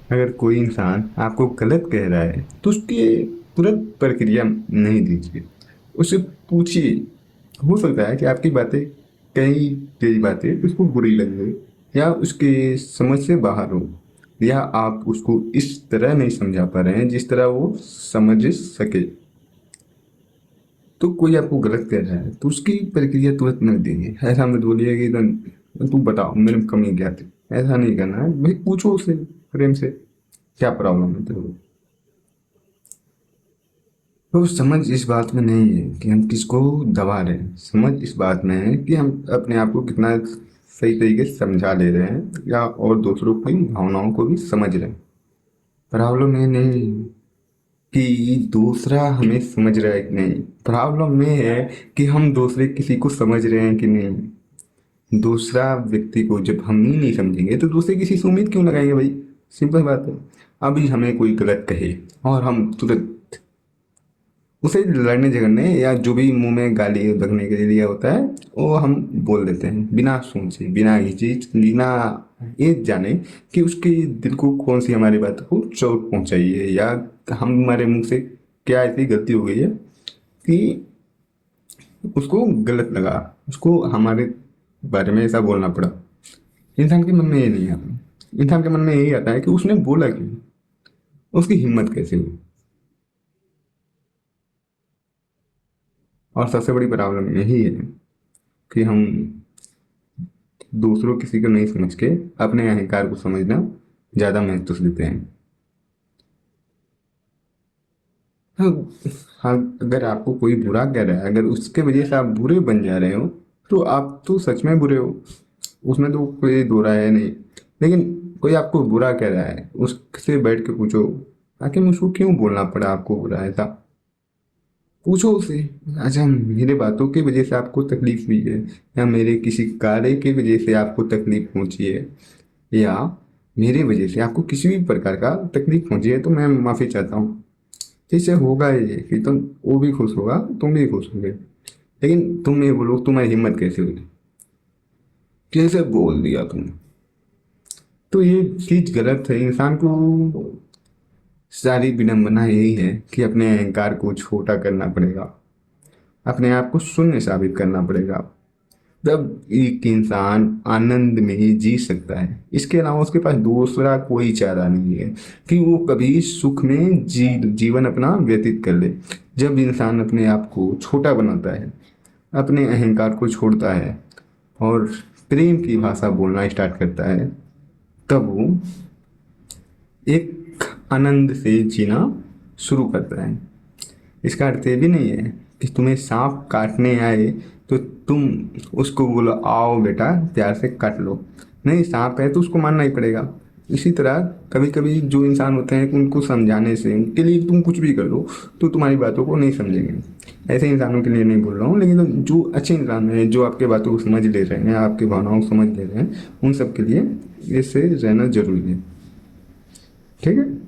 अगर कोई इंसान आपको गलत कह रहा है तो उसकी तुरंत प्रक्रिया नहीं दीजिए, उससे पूछिए। हो सकता है कि आपकी बातें, कई कई बातें उसको बुरी लगे या उसके समझ से बाहर हो, या आप उसको इस तरह नहीं समझा पा रहे हैं जिस तरह वो समझ सके। तो कोई आपको गलत कह रहा है तो उसकी प्रक्रिया तुरंत नहीं देंगे, ऐसा मत बोलिए कि तू बताओ मेरे में कमी क्या थी। ऐसा नहीं करना है भाई, पूछो उससे प्रेम से, क्या प्रॉब्लम है तेरे को। तो समझ इस बात में नहीं है कि हम किसको दबा रहे हैं, समझ इस बात में है कि हम अपने आप को कितना सही तरीके से समझा ले रहे हैं, या और दूसरों की भावनाओं को भी समझ रहे हैं। प्रॉब्लम ये नहीं कि दूसरा हमें समझ रहा है कि नहीं, प्रॉब्लम ये है कि हम दूसरे किसी को समझ रहे हैं कि नहीं। दूसरा व्यक्ति को जब हम ही नहीं समझेंगे तो दूसरे किसी से उम्मीद क्यों लगाएंगे भाई। सिंपल बात है। अभी हमें कोई गलत कहे और हम तुरंत उसे लड़ने झगड़ने या जो भी मुंह में गाली रखने के लिए दिया होता है वो हम बोल देते हैं, बिना सोचे बिना हिची बिना ये जाने कि उसके दिल को कौन सी हमारी बात को चोट पहुंचाई है, या हम हमारे मुंह से क्या ऐसी गलती हो गई है कि उसको गलत लगा, उसको हमारे बारे में ऐसा बोलना पड़ा। इंसान के मन में ये नहीं आता। इंसान के मन में यही आता है कि उसने बोला क्यों, उसकी हिम्मत कैसे हुई। और सबसे बड़ी प्रॉब्लम यही है कि हम दूसरों किसी को नहीं समझ के अपने अहंकार को समझना ज़्यादा महत्व देते हैं। हाँ, हाँ, अगर आपको कोई बुरा कह रहा है, अगर उसके वजह से आप बुरे बन जा रहे हो तो आप तो सच में बुरे हो, उसमें तो कोई दो राय है नहीं। लेकिन कोई आपको बुरा कह रहा है, उससे बैठ के पूछो आखिर मुझको क्यों बोलना पड़ा आपको बुरा ऐसा। पूछो उसे, अच्छा मेरे बातों की वजह से आपको तकलीफ हुई है, या मेरे किसी कार्य की वजह से आपको तकलीफ पहुंची है, या मेरे वजह से आपको किसी भी प्रकार का तकलीफ पहुंची है, तो मैं माफ़ी चाहता हूँ। इससे होगा ये कि तुम, वो भी खुश होगा, तुम भी खुश होगे। लेकिन तुम ये बोलो तुम्हारी हिम्मत कैसे हुई, कैसे बोल दिया तुम। तो ये चीज गलत है। इंसान को सारी विडंबना यही है कि अपने अहंकार को छोटा करना पड़ेगा, अपने आप को शून्य साबित करना पड़ेगा। तब एक इंसान आनंद में ही जी सकता है, इसके अलावा उसके पास दूसरा कोई चारा नहीं है कि वो कभी सुख में जीवन अपना व्यतीत कर ले। जब इंसान अपने आप को छोटा बनाता है, अपने अहंकार को छोड़ता है और प्रेम की भाषा बोलना स्टार्ट करता है, तब वो एक आनंद से जीना शुरू करता है। इसका अर्थ ये भी नहीं है कि तुम्हें सांप काटने आए तो तुम उसको बोलो आओ बेटा प्यार से काट लो। नहीं, सांप है तो उसको मारना ही पड़ेगा। इसी तरह कभी कभी जो इंसान होते हैं उनको समझाने से, उनके लिए तुम कुछ भी कर लो तो तुम्हारी बातों को नहीं समझेंगे। ऐसे इंसानों के लिए नहीं बोल रहा हूँ, लेकिन जो अच्छे इंसान हैं, जो आपके बातों को समझ ले रहे हैं, आपकी भावनाओं को समझ ले रहे हैं, उन सब के लिए इससे रहना जरूरी है। ठीक है।